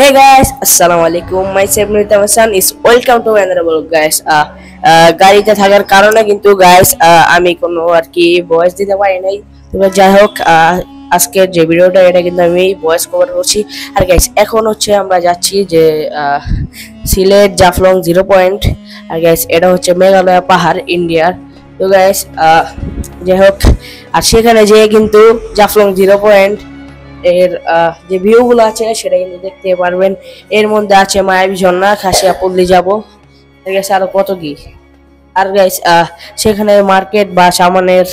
Hey guys, Assalamualaikum. Myself Nurita Hasan is welcome to another vlog guys. গাড়িতে থাকার কারণে কিন্তু গাইস আমি কোনো আর কি ভয়েস দিতে পারি নাই। তবে যাই হোক আজকের যে ভিডিওটা এটা কিন্তু আমি ভয়েস কভার করছি। আর গাইস এখন হচ্ছে আমরা যাচ্ছি যে সিলেট জাফলং 0 পয়েন্ট। আর গাইস এটা হচ্ছে মেঘালয় পাহাড় ইন্ডিয়ার। তো গাইস যাই হোক আর সেখানে যেয়ে কিন্তু জাফলং 0 পয়েন্ট এর যে ভিউ গুলো আছে সেটা কিন্তু দেখতে পারবেন। এর মধ্যে আছে মায়াবী ঝর্ণা, খাসিয়া পল্লী যাবো, ঠিক আছে, আরো কত কি। আর গাইস সেখানে মার্কেট বা সামানের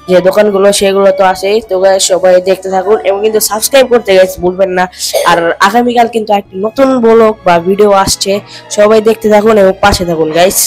যে দোকানগুলো সেগুলো তো আছেই। তো গাইস সবাই দেখতে থাকুন এবং কিন্তু সাবস্ক্রাইব করতে গাইস ভুলবেন না। আর আগামীকাল কিন্তু একটি নতুন ব্লগ বা ভিডিও আসছে, সবাই দেখতে থাকুন এবং পাশে থাকুন গাইস।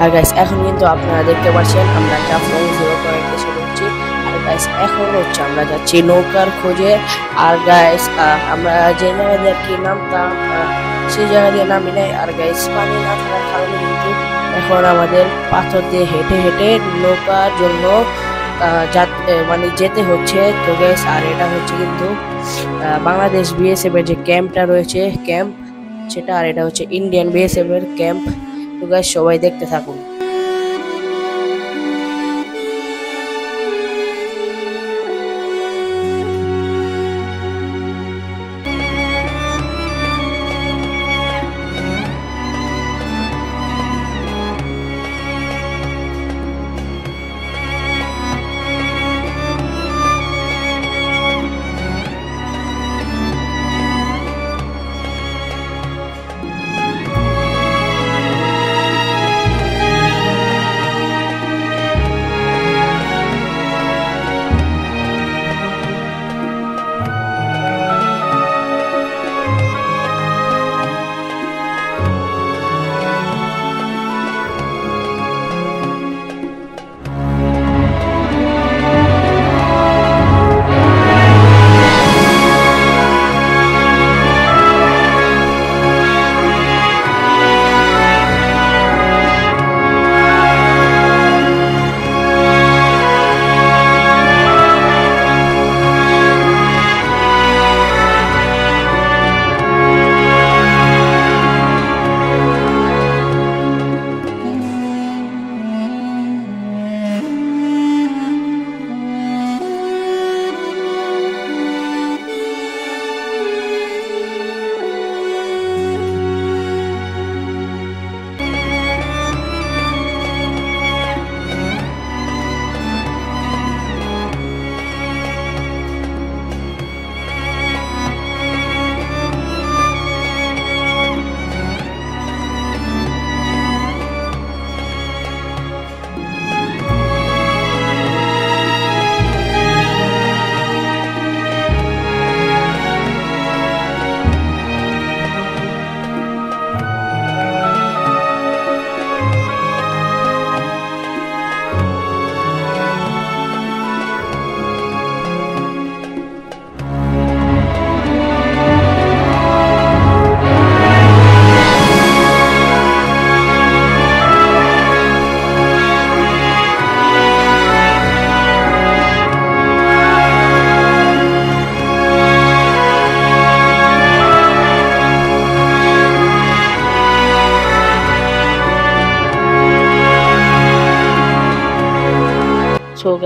আর গাইস এখন কিন্তু আপনারা দেখতে পাচ্ছেন আমরা জাফলং 0 পয়েন্ট এসে পড়ছি। আর গাইস এখন হচ্ছে আমরা যাচ্ছি নৌকার খোঁজে। আর গাইস আমরা যে জায়গা দিয়ে আর কি নামতাম সেই জায়গা দিয়ে নামি নাই। আর গাইস পানি না থাকার কারণে কিন্তু এখন আমাদের পাথর দিয়ে হেঁটে হেঁটে নৌকার জন্য মানে যেতে হচ্ছে। তো গাইস আর এটা হচ্ছে কিন্তু বাংলাদেশ বিএসএফ এর যে ক্যাম্পটা রয়েছে ক্যাম্প সেটা, আর এটা হচ্ছে ইন্ডিয়ান বিএসএফ এর ক্যাম্প। তো গাইস সবাই দেখতে থাকুন।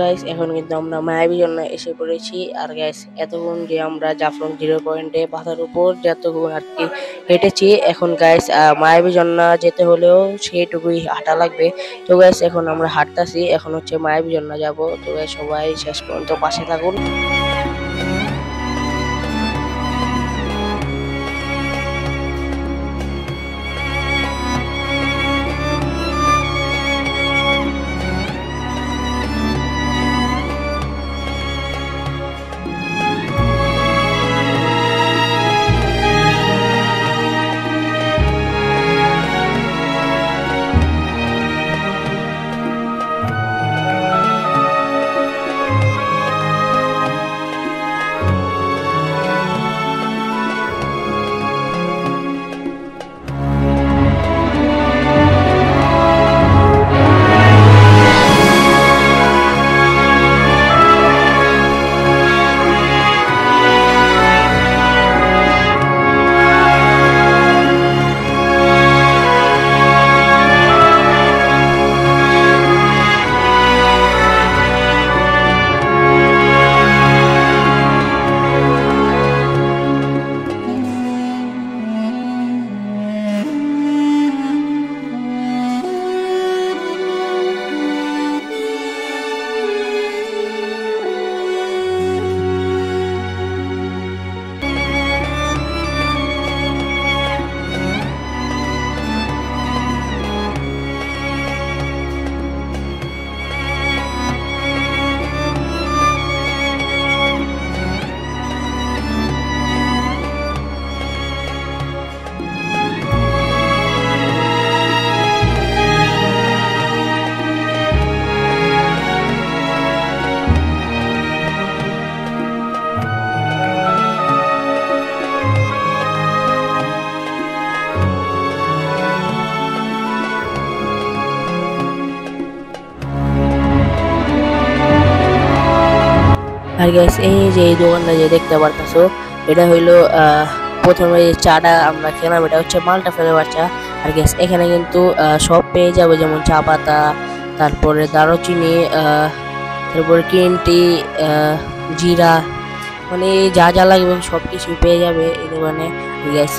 গাইস এখন কিন্তু আমরা মায়াবী জন্য এসে পড়েছি। আর গাইস এতক্ষণ যে আমরা জাফলং 0 পয়েন্টে পাথার উপর যতক্ষণ আর কি হেঁটেছি, এখন গাইস মায়াবী জন্য যেতে হলেও সেইটুকুই হাঁটা লাগবে। তো গাইস এখন আমরা হাঁটতাছি, এখন হচ্ছে মায়াবী জন্য যাব। তো গাইস সবাই শেষ পর্যন্ত পাশে থাকুন। আর গাইস এই যে এই দোকানটা যে দেখতে পারতাছো, এটা হইলো প্রথমে যে চাটা আমরা খেলাম, এটা হচ্ছে মালটা ফ্লেভার চা। আর গাইস এখানে কিন্তু সব পেয়ে যাবে, যেমন চা পাতা, তারপরে দারুচিনি, তারপরে গ্রিন টি, জিরা, মানে যা যা লাগবে সব কিছু পেয়ে যাবে এই দোকানে। গাইস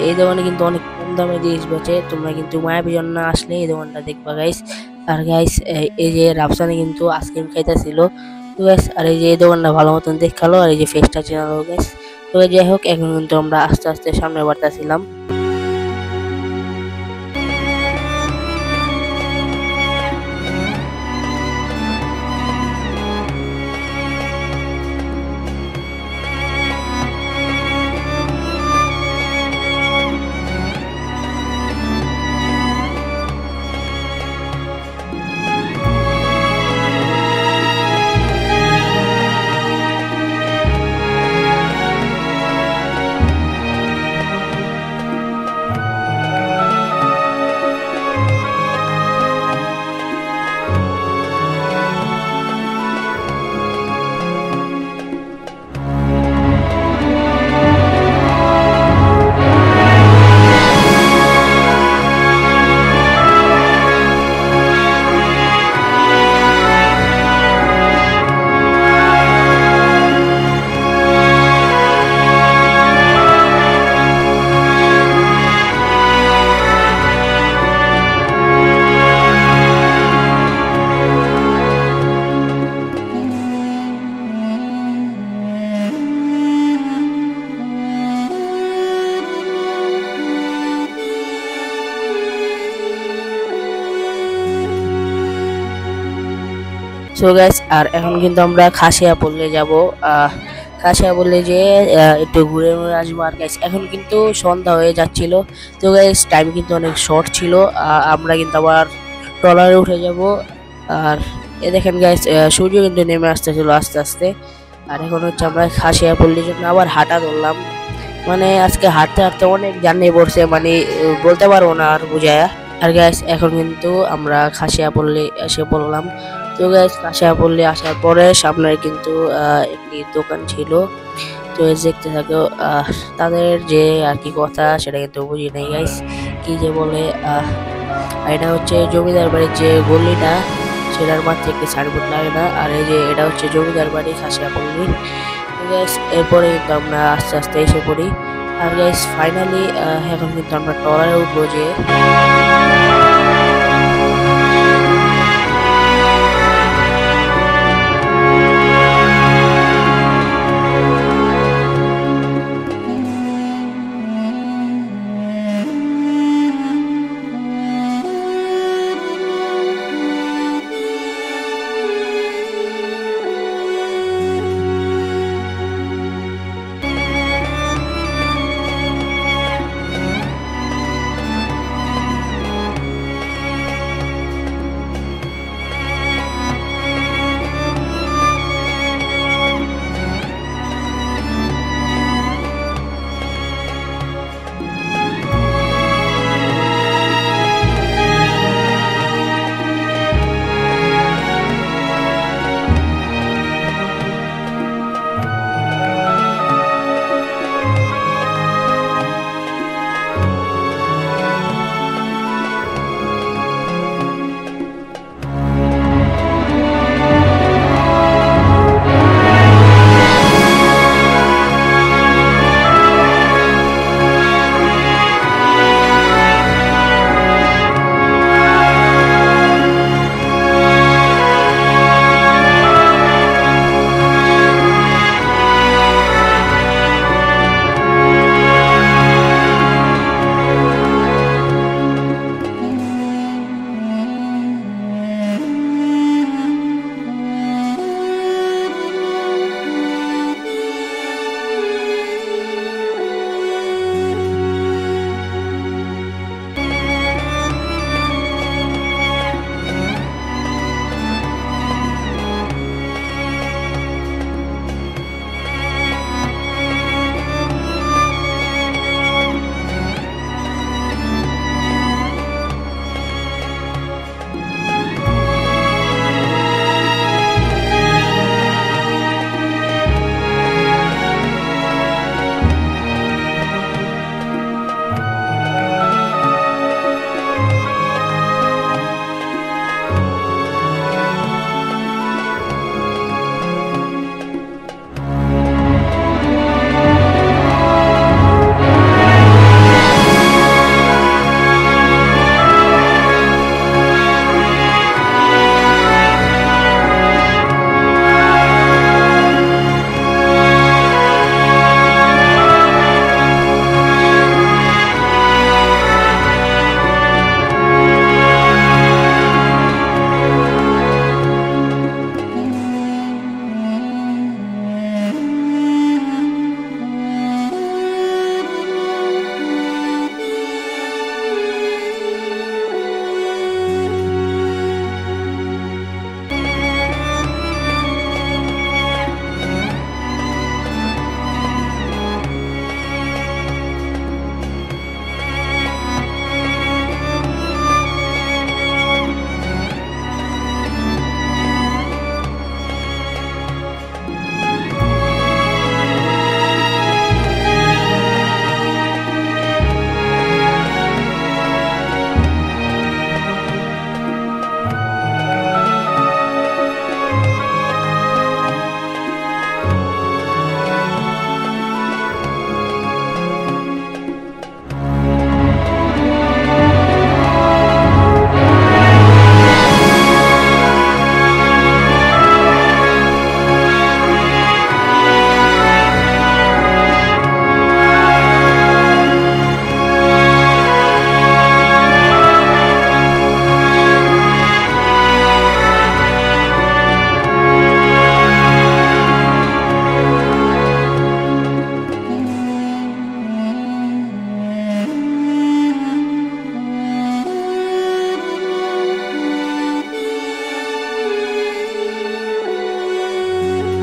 এই দোকানে কিন্তু অনেক কম দামে জিনিস বেচে, তোমরা কিন্তু মায়াবী জন্য আসলে এই দোকানটা দেখবা গাইস। আর গাইস এই যে রাফসানি কিন্তু আইসক্রিম খাইতেছিল। তো গাইস আর এই যে এই দোকানটা ভালো মতন দেখালো, আর এই যে ফেসটা চেনালো গাইস। তো যাই হোক এখন কিন্তু আমরা আস্তে আস্তে সামনে বাড়তেছিলাম। সো গাইস আর এখন কিন্তু আমরা খাসিয়া পল্লী যাব। খাসিয়া পল্লী যে একটু ঘুরে ঘুরে আসবো। আর গাইস এখন কিন্তু সন্ধ্যা হয়ে যাচ্ছিল, তো গাইস টাইম কিন্তু অনেক শর্ট ছিল। আমরা কিন্তু আবার ট্রলারে উঠে যাব। আর এ দেখেন গাইস সূর্য কিন্তু নেমে আসতেছিল আস্তে আস্তে। আর এখন হচ্ছে আমরা খাসিয়া পল্লীর জন্য আবার হাঁটা ধরলাম। মানে আজকে হাঁটতে হাঁটতে অনেক জার্নি পড়ছে, মানে বলতে পারবো না আর বুঝায়া। আর গাইস এখন কিন্তু আমরা খাসিয়া পল্লী এসে পড়লাম। তো গাইস খাসিয়া পল্লী আসার পরে সামনে কিন্তু একটি দোকান ছিল। তো দেখতে থাকো তাদের যে আর কি কথা সেটা কিন্তু বুঝি নাই গাইস, কি যে বলে এটা হচ্ছে জমিদার বাড়ির যে গল্লিটা। ছেলের মাঠে একটি সাইনবোর্ড লাগে না। আর এই যে এটা হচ্ছে জমিদার বাড়ি খাসিয়া পল্লী। গাইস এরপরে কিন্তু আমরা আস্তে আস্তে এসে পড়ি। আর গাইস ফাইনালি এখন কিন্তু আমরা ট্রলারে উঠবো যে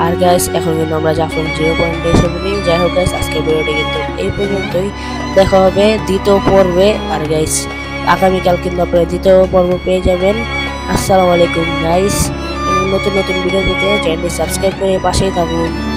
আর গাইস এখন কিন্তু আমরা জাফলং 0 পয়েন্টে এসে পড়ি। যাই হোক গাইস আজকের ভিডিওটি কিন্তু এই পর্যন্তই, দেখা হবে দ্বিতীয় পর্বে। আর গাইস আগামীকাল কিন্তু আপনারা দ্বিতীয় পর্ব পেয়ে যাবেন। আসসালামু আলাইকুম গাইস। নতুন নতুন ভিডিও পেতে চ্যানেলটি সাবস্ক্রাইব করে পাশেই থাকুন।